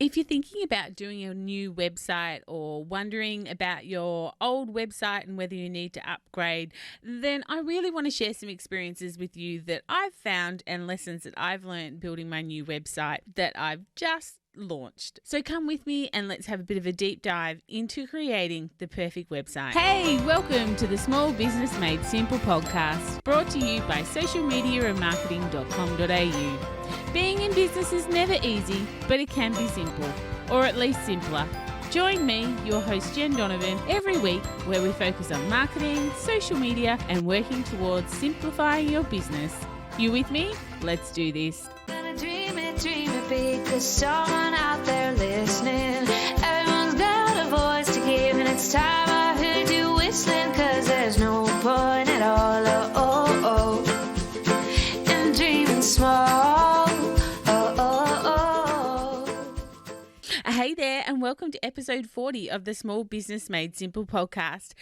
If you're thinking about doing a new website or wondering about your old website and whether you need to upgrade, then I really want to share some experiences with you that I've found and lessons that I've learned building my new website that I've just launched. So come with me and let's have a bit of a deep dive into creating the perfect website. Hey, welcome to the Small Business Made Simple podcast, brought to you by socialmediaandmarketing.com.au. Being in business is never easy, but it can be simple, or at least simpler. Join me, your host Jen Donovan, every week where we focus on marketing, social media, and working towards simplifying your business. You with me? Let's do this. Gonna dream it big, 'cause someone out there listening. Everyone's got a voice to give, and it's time I heard you whistling, 'cause there's no point at all, in dreaming small. Hey there, and welcome to episode 40 of the Small Business Made Simple podcast.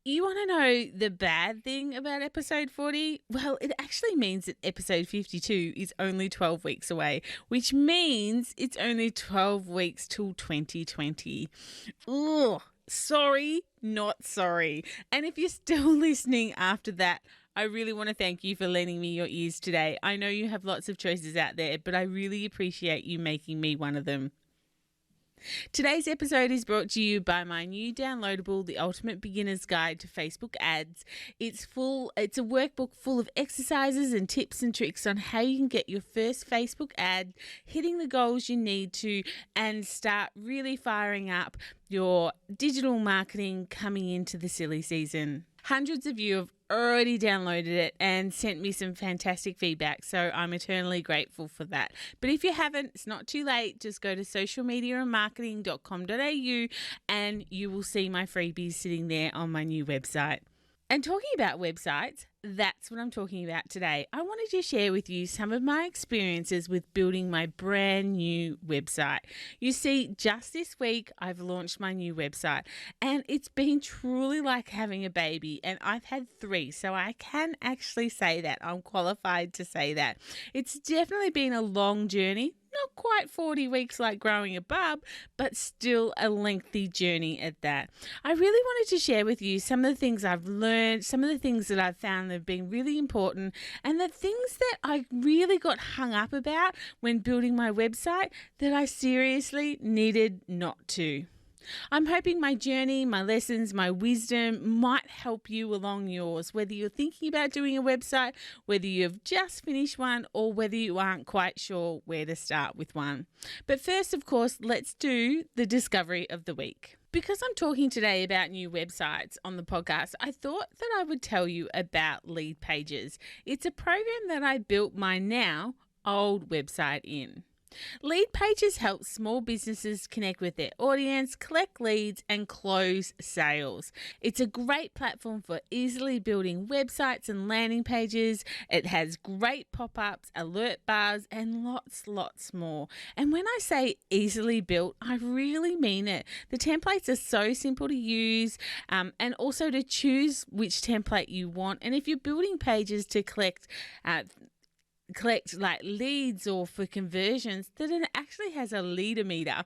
You want to know the bad thing about episode 40? Well, it actually means that episode 52 is only 12 weeks away, which means it's only 12 weeks till 2020. Ugh, sorry, not sorry. And if you're still listening after that, I really want to thank you for lending me your ears today. I know you have lots of choices out there, but I really appreciate you making me one of them. Today's episode is brought to you by my new downloadable, The Ultimate Beginner's Guide to Facebook Ads. It's a workbook full of exercises and tips and tricks on how you can get your first Facebook ad, hitting the goals you need to, and start really firing up your digital marketing coming into the silly season. Hundreds of you have already downloaded it and sent me some fantastic feedback, so I'm eternally grateful for that. But if you haven't, it's not too late. Just go to socialmediaandmarketing.com.au and you will see my freebies sitting there on my new website. And talking about websites, that's what I'm talking about today. I wanted to share with you some of my experiences with building my brand new website. You see, just this week, I've launched my new website, and it's been truly like having a baby, and I've had 3, so I can actually say that. I'm qualified to say that. It's definitely been a long journey. Not quite 40 weeks like growing a bub, but still a lengthy journey at that. I really wanted to share with you some of the things I've learned, some of the things that I've found that have been really important, and the things that I really got hung up about when building my website that I seriously needed not to. I'm hoping my journey, my lessons, my wisdom might help you along yours, whether you're thinking about doing a website, whether you've just finished one, or whether you aren't quite sure where to start with one. But first, of course, let's do the discovery of the week. Because I'm talking today about new websites on the podcast, I thought that I would tell you about Lead Pages. It's a program that I built my now old website in. Lead Pages help small businesses connect with their audience, collect leads, and close sales. It's a great platform for easily building websites and landing pages. It has great pop-ups, alert bars, and lots more. And when I say easily built, I really mean it. The templates are so simple to use, and also to choose which template you want. And if you're building pages to collect like leads or for conversions, that it actually has a leader meter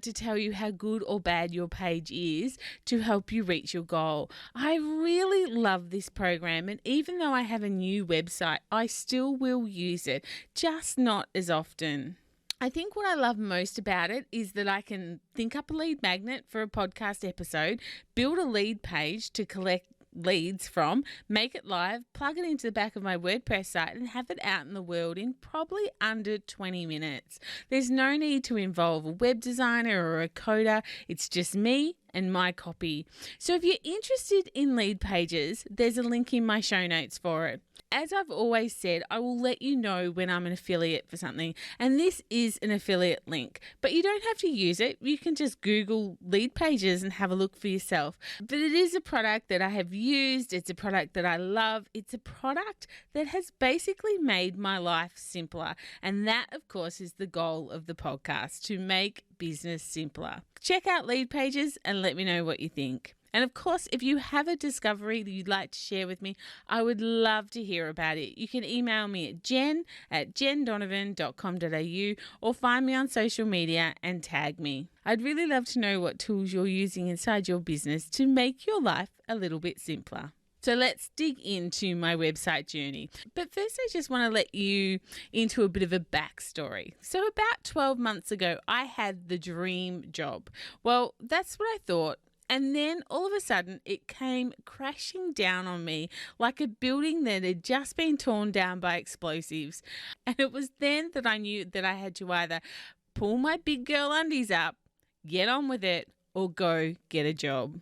to tell you how good or bad your page is to help you reach your goal. I really love this program, and even though I have a new website, I still will use it, just not as often. I think what I love most about it is that I can think up a lead magnet for a podcast episode, build a lead page to collect leads from, make it live, plug it into the back of my WordPress site, and have it out in the world in probably under 20 minutes. There's no need to involve a web designer or a coder. It's just me and my copy. So if you're interested in Lead Pages, there's a link in my show notes for it. As I've always said, I will let you know when I'm an affiliate for something, and this is an affiliate link, but you don't have to use it. You can just Google Lead Pages and have a look for yourself. But it is a product that I have used. It's a product that I love. It's a product that has basically made my life simpler, and that, of course, is the goal of the podcast, to make business simpler. Check out Lead Pages and let me know what you think. And of course, if you have a discovery that you'd like to share with me, I would love to hear about it. You can email me at jen@jendonovan.com.au or find me on social media and tag me. I'd really love to know what tools you're using inside your business to make your life a little bit simpler. So let's dig into my website journey. But first, I just want to let you into a bit of a backstory. So about 12 months ago, I had the dream job. Well, that's what I thought. And then all of a sudden, it came crashing down on me like a building that had just been torn down by explosives. And it was then that I knew that I had to either pull my big girl undies up, get on with it, or go get a job.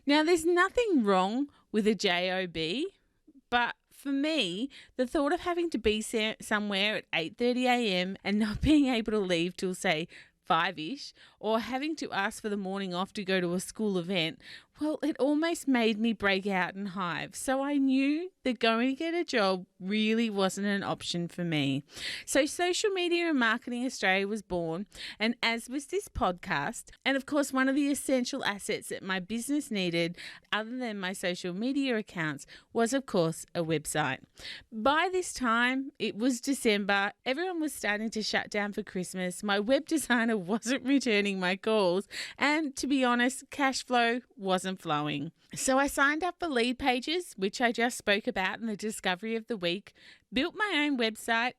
Now, there's nothing wrong with a job, but for me, the thought of having to be somewhere at 8:30 a.m. and not being able to leave till, say, 5-ish, or having to ask for the morning off to go to a school event, well, it almost made me break out in hives. So I knew that going to get a job really wasn't an option for me. So Social Media and Marketing Australia was born, and as was this podcast. And of course, one of the essential assets that my business needed, other than my social media accounts, was of course a website. By this time, it was December. Everyone was starting to shut down for Christmas. My web designer wasn't returning my calls, and to be honest, cash flow wasn't flowing. So I signed up for Lead Pages, which I just spoke about in the discovery of the week, built my own website.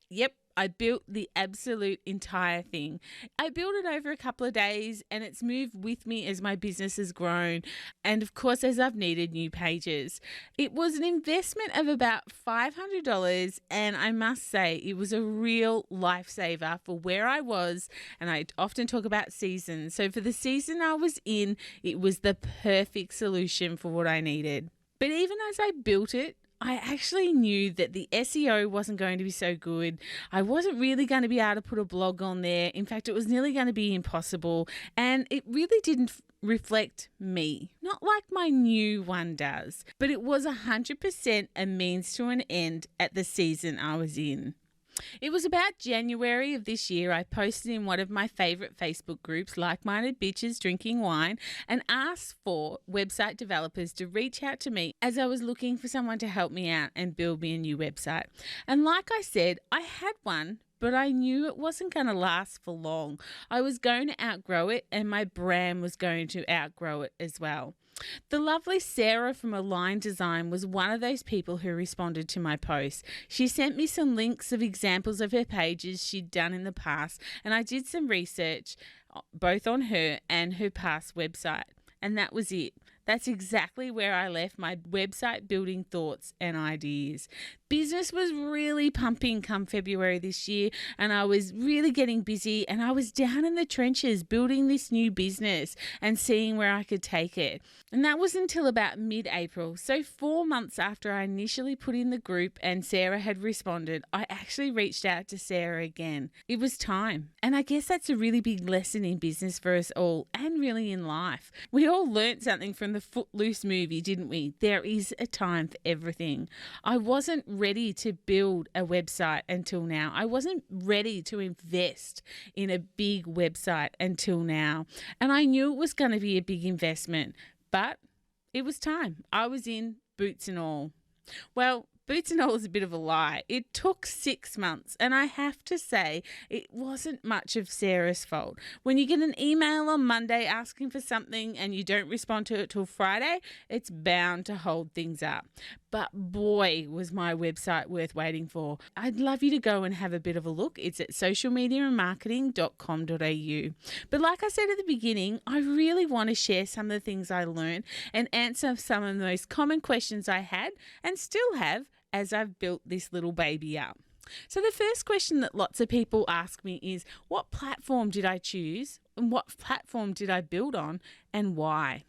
Yep, I built the absolute entire thing. I built it over a couple of days and it's moved with me as my business has grown. And of course, as I've needed new pages. It was an investment of about $500. And I must say it was a real lifesaver for where I was. And I often talk about seasons. So for the season I was in, it was the perfect solution for what I needed. But even as I built it, I actually knew that the SEO wasn't going to be so good. I wasn't really going to be able to put a blog on there. In fact, it was nearly going to be impossible. And it really didn't reflect me, not like my new one does. But it was 100% a means to an end at the season I was in. It was about January of this year. I posted in one of my favourite Facebook groups, Like-Minded Bitches Drinking Wine, and asked for website developers to reach out to me as I was looking for someone to help me out and build me a new website. And like I said, I had one, but I knew it wasn't going to last for long. I was going to outgrow it, and my brand was going to outgrow it as well. The lovely Sarah from Align Design was one of those people who responded to my post. She sent me some links of examples of her pages she'd done in the past, and I did some research both on her and her past website. And that was it. That's exactly where I left my website building thoughts and ideas. Business was really pumping come February this year, and I was really getting busy, and I was down in the trenches building this new business and seeing where I could take it. And that was until about mid-April. So 4 months after I initially put in the group and Sarah had responded, I actually reached out to Sarah again. It was time. And I guess that's a really big lesson in business for us all, and really in life. We all learnt something from the Footloose movie, didn't we? There is a time for everything. I wasn't ready to build a website until now. I wasn't ready to invest in a big website until now. And I knew it was going to be a big investment, but it was time. I was in, boots and all. Well, boots and all is a bit of a lie. It took 6 months, and I have to say it wasn't much of Sarah's fault. When you get an email on Monday asking for something and you don't respond to it till Friday, it's bound to hold things up. But boy, was my website worth waiting for. I'd love you to go and have a bit of a look. It's at socialmediaandmarketing.com.au. But like I said at the beginning, I really want to share some of the things I learned and answer some of the most common questions I had and still have as I've built this little baby up. So the first question that lots of people ask me is, what platform did I choose and what platform did I build on and why?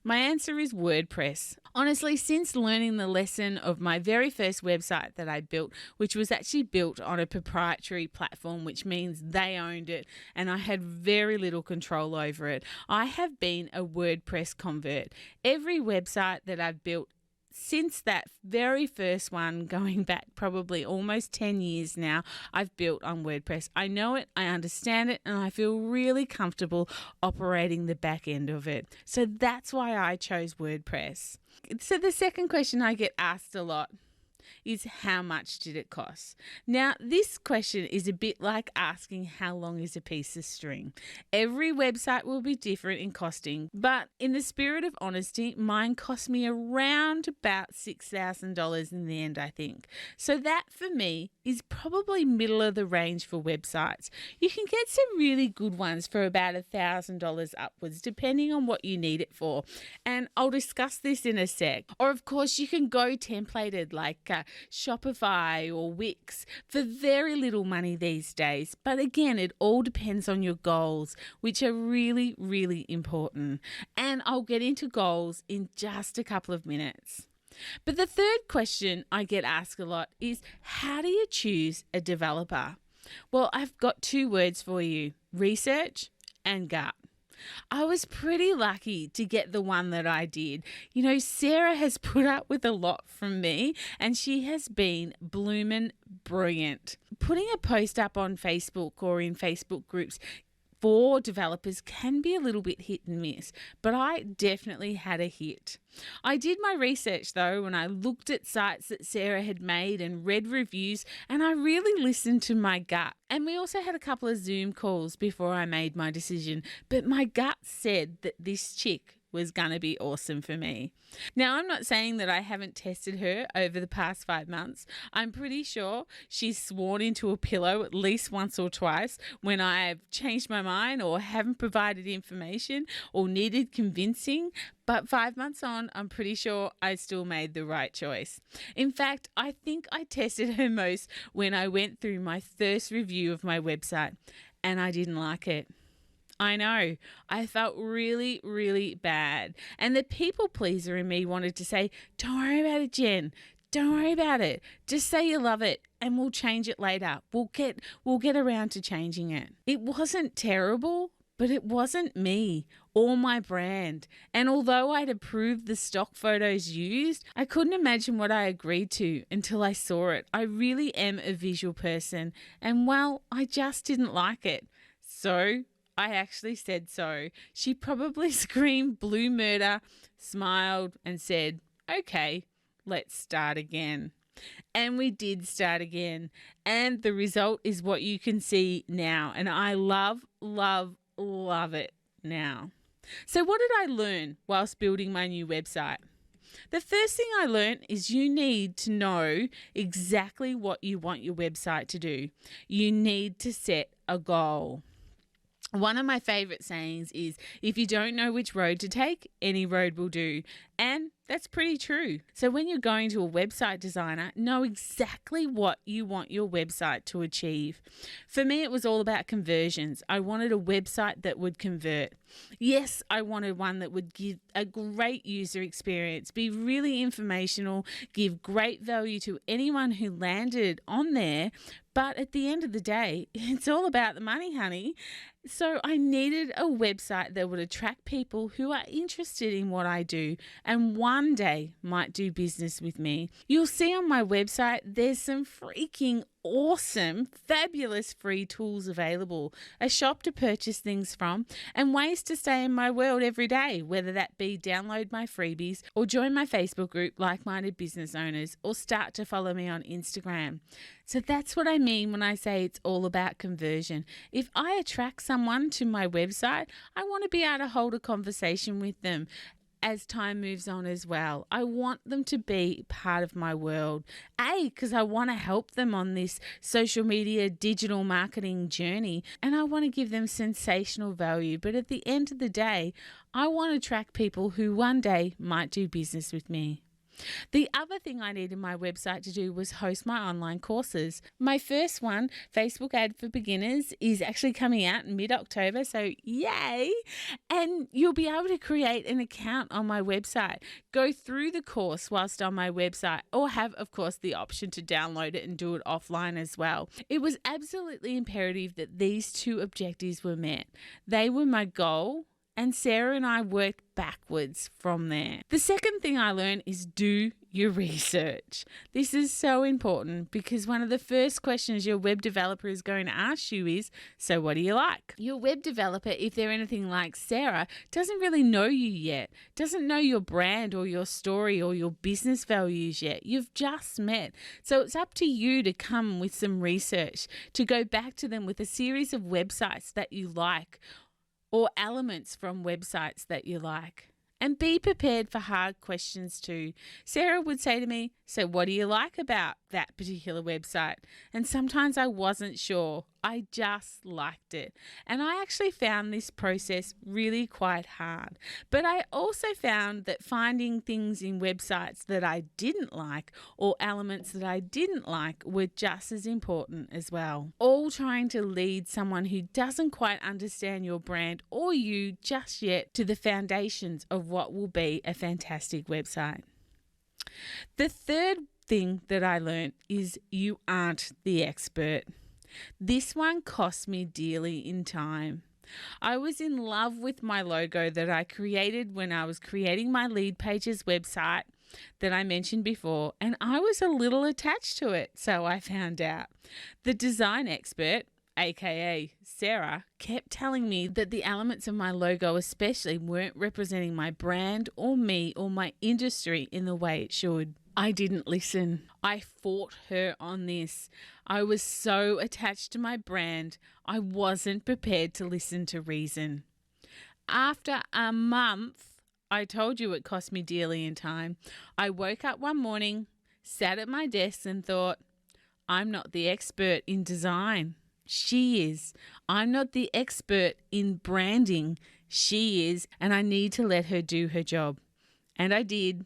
My answer is WordPress. Honestly, since learning the lesson of my very first website that I built, which was actually built on a proprietary platform, which means they owned it and I had very little control over it, I have been a WordPress convert. Every website that I've built since that very first one, going back probably almost 10 years now, I've built on WordPress. I know it, I understand it, and I feel really comfortable operating the back end of it. So that's why I chose WordPress. So the second question I get asked a lot is, how much did it cost? Now, this question is a bit like asking how long is a piece of string. Every website will be different in costing, but in the spirit of honesty, mine cost me around about $6,000 in the end, I think. So that for me is probably middle of the range for websites. You can get some really good ones for about $1,000 upwards, depending on what you need it for. And I'll discuss this in a sec. Or of course, you can go templated like Shopify or Wix for very little money these days. But again, it all depends on your goals, which are really, really important. And I'll get into goals in just a couple of minutes. But the third question I get asked a lot is, how do you choose a developer? Well, I've got two words for you: research and gut. I was pretty lucky to get the one that I did. You know, Sarah has put up with a lot from me, and she has been bloomin' brilliant. Putting a post up on Facebook or in Facebook groups for developers can be a little bit hit and miss, but I definitely had a hit. I did my research though, and I looked at sites that Sarah had made and read reviews, and I really listened to my gut. And we also had a couple of Zoom calls before I made my decision, but my gut said that this chick was going to be awesome for me. Now, I'm not saying that I haven't tested her over the past 5 months. I'm pretty sure she's sworn into a pillow at least once or twice when I've changed my mind or haven't provided information or needed convincing. But 5 months on, I'm pretty sure I still made the right choice. In fact, I think I tested her most when I went through my first review of my website and I didn't like it. I know. I felt really, really bad. And the people pleaser in me wanted to say, don't worry about it, Jen. Don't worry about it. Just say you love it and we'll change it later. We'll get around to changing it. It wasn't terrible, but it wasn't me or my brand. And although I'd approved the stock photos used, I couldn't imagine what I agreed to until I saw it. I really am a visual person. And well, I just didn't like it. So I actually said so. She probably screamed blue murder, smiled and said, okay, let's start again. And we did start again. And the result is what you can see now. And I love, love, love it now. So what did I learn whilst building my new website? The first thing I learned is you need to know exactly what you want your website to do. You need to set a goal. One of my favorite sayings is, if you don't know which road to take, any road will do. And that's pretty true. So when you're going to a website designer, know exactly what you want your website to achieve. For me, it was all about conversions. I wanted a website that would convert. Yes, I wanted one that would give a great user experience, be really informational, give great value to anyone who landed on there. But at the end of the day, it's all about the money, honey. So I needed a website that would attract people who are interested in what I do and one day might do business with me. You'll see on my website, there's some freaking awesome, fabulous free tools available, a shop to purchase things from, and ways to stay in my world every day, whether that be download my freebies or join my Facebook group, Like-Minded Business Owners, or start to follow me on Instagram. So that's what I mean when I say it's all about conversion. If I attract someone to my website, I want to be able to hold a conversation with them as time moves on as well. I want them to be part of my world. Because I want to help them on this social media digital marketing journey and I want to give them sensational value. But at the end of the day, I want to attract people who one day might do business with me. The other thing I needed my website to do was host my online courses. My first one, Facebook Ad for Beginners, is actually coming out in mid-October, so yay! And you'll be able to create an account on my website, go through the course whilst on my website, or have, of course, the option to download it and do it offline as well. It was absolutely imperative that these two objectives were met. They were my goal, and Sarah and I worked backwards from there. The second thing I learned is do your research. This is so important because one of the first questions your web developer is going to ask you is, so what do you like? Your web developer, if they're anything like Sarah, doesn't really know you yet, doesn't know your brand or your story or your business values yet. You've just met. So it's up to you to come with some research, to go back to them with a series of websites that you like or elements from websites that you like. And be prepared for hard questions too. Sarah would say to me, so what do you like about that particular website? And sometimes I wasn't sure. I just liked it. And I actually found this process really quite hard. But I also found that finding things in websites that I didn't like or elements that I didn't like were just as important as well. All trying to lead someone who doesn't quite understand your brand or you just yet to the foundations of what will be a fantastic website. The third thing that I learned is you aren't the expert. This one cost me dearly in time. I was in love with my logo that I created when I was creating my Lead Pages website that I mentioned before, and I was a little attached to it, so I found out. The design expert, aka Sarah, kept telling me that the elements of my logo especially weren't representing my brand or me or my industry in the way it should. I didn't listen. I fought her on this. I was so attached to my brand, I wasn't prepared to listen to reason. After a month, I told you it cost me dearly in time, I woke up one morning, sat at my desk and thought, I'm not the expert in design. She is. I'm not the expert in branding. She is, and I need to let her do her job. And I did.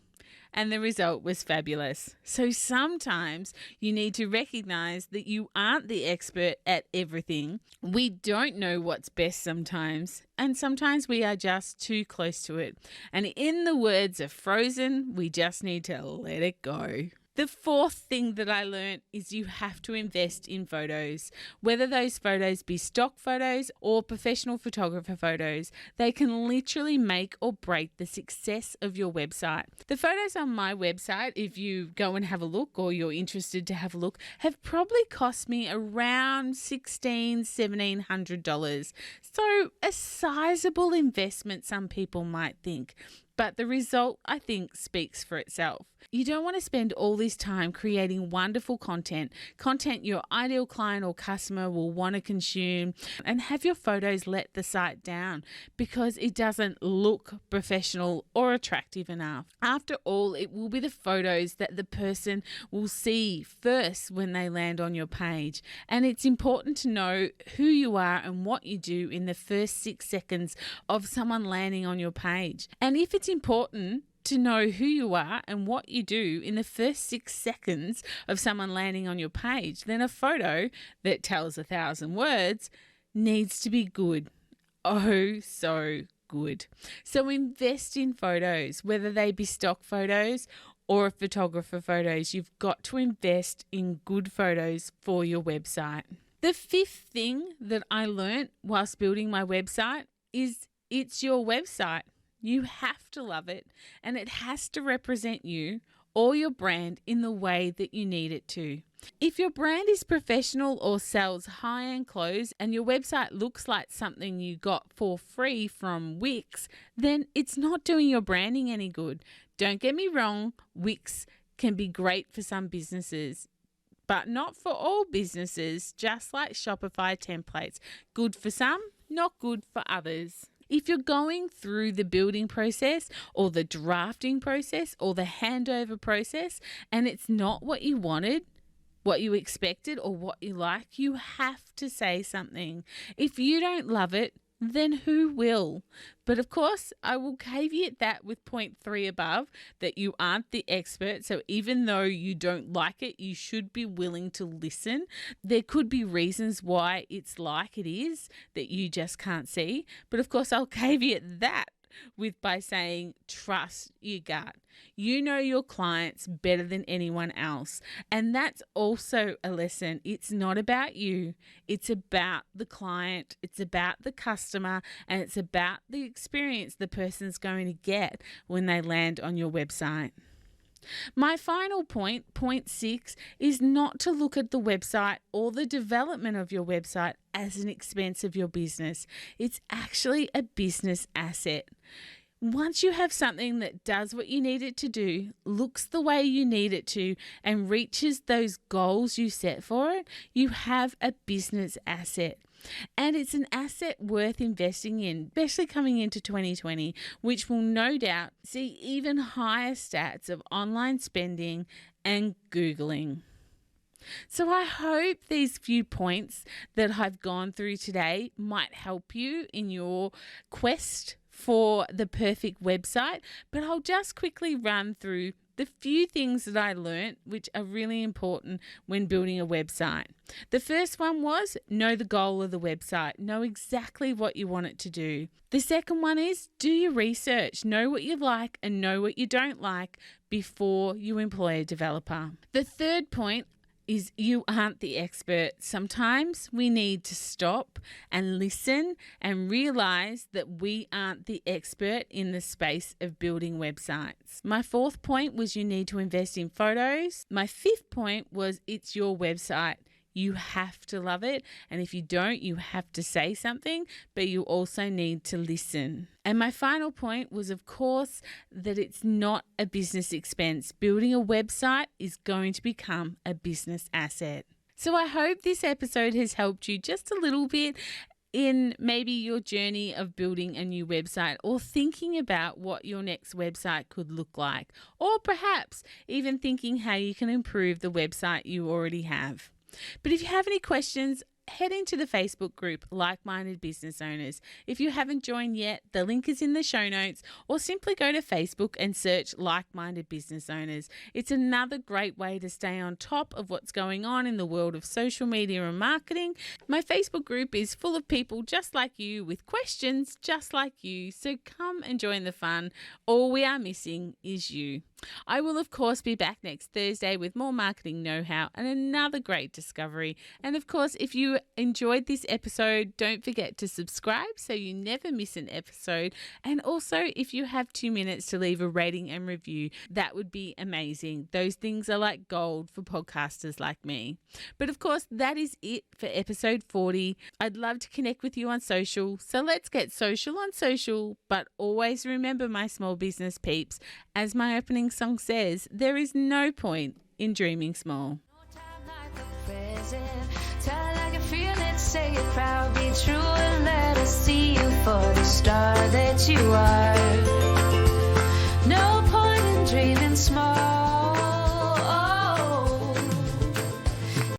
And the result was fabulous. So sometimes you need to recognize that you aren't the expert at everything. We don't know what's best sometimes, and sometimes we are just too close to it. And in the words of Frozen, we just need to let it go. The fourth thing that I learned is you have to invest in photos, whether those photos be stock photos or professional photographer photos. They can literally make or break the success of your website. The photos on my website, if you go and have a look or you're interested to have a look, have probably cost me around $1,700. So a sizable investment, some people might think. But the result, I think, speaks for itself. You don't want to spend all this time creating wonderful content your ideal client or customer will want to consume, and have your photos let the site down because it doesn't look professional or attractive enough. After all, it will be the photos that the person will see first when they land on your page. And it's important to know who you are and what you do in the first 6 seconds of someone landing on your page. And if it's important to know who you are and what you do in the first 6 seconds of someone landing on your page, then a photo that tells 1,000 words needs to be good. Oh, so good. So invest in photos, whether they be stock photos or photographer photos. You've got to invest in good photos for your website. The fifth thing that I learned whilst building my website is it's your website. You have to love it, and it has to represent you or your brand in the way that you need it to. If your brand is professional or sells high-end clothes and your website looks like something you got for free from Wix, then it's not doing your branding any good. Don't get me wrong, Wix can be great for some businesses, but not for all businesses, just like Shopify templates. Good for some, not good for others. If you're going through the building process or the drafting process or the handover process and it's not what you wanted, what you expected or what you like, you have to say something. If you don't love it, then who will? But of course, I will caveat that with point 3 above, that you aren't the expert. So even though you don't like it, you should be willing to listen. There could be reasons why it's like it is that you just can't see. But of course, I'll caveat that by saying trust your gut. You know your clients better than anyone else. And that's also a lesson. It's not about you. It's about the client. It's about the customer. And it's about the experience the person's going to get when they land on your website. My final point 6, is not to look at the website or the development of your website as an expense of your business. It's actually a business asset. Once you have something that does what you need it to do, looks the way you need it to, and reaches those goals you set for it, you have a business asset. And it's an asset worth investing in, especially coming into 2020, which will no doubt see even higher stats of online spending and Googling. So I hope these few points that I've gone through today might help you in your quest for the perfect website, but I'll just quickly run through the few things that I learned which are really important when building a website. The first one was know the goal of the website, know exactly what you want it to do. The second one is do your research, know what you like and know what you don't like before you employ a developer. The third point is you aren't the expert. Sometimes we need to stop and listen and realize that we aren't the expert in the space of building websites. My fourth point was you need to invest in photos. My fifth point was it's your website. You have to love it. And if you don't, you have to say something, but you also need to listen. And my final point was, of course, that it's not a business expense. Building a website is going to become a business asset. So I hope this episode has helped you just a little bit in maybe your journey of building a new website or thinking about what your next website could look like, or perhaps even thinking how you can improve the website you already have. But if you have any questions, head into the Facebook group, Like-Minded Business Owners. If you haven't joined yet, the link is in the show notes, or simply go to Facebook and search Like-Minded Business Owners. It's another great way to stay on top of what's going on in the world of social media and marketing. My Facebook group is full of people just like you with questions just like you, so come and join the fun. All we are missing is you. I will, of course, be back next Thursday with more marketing know-how and another great discovery. And, of course, if you enjoyed this episode, don't forget to subscribe so you never miss an episode. And also, if you have 2 minutes to leave a rating and review, that would be amazing. Those things are like gold for podcasters like me. But, of course, that is it for episode 40. I'd love to connect with you on social, so let's get social on social. But always remember, my small business peeps, as my opening song says, there is no point in dreaming small. Tell like I feel it, say it proud, be true, and let us see you for the star that you are.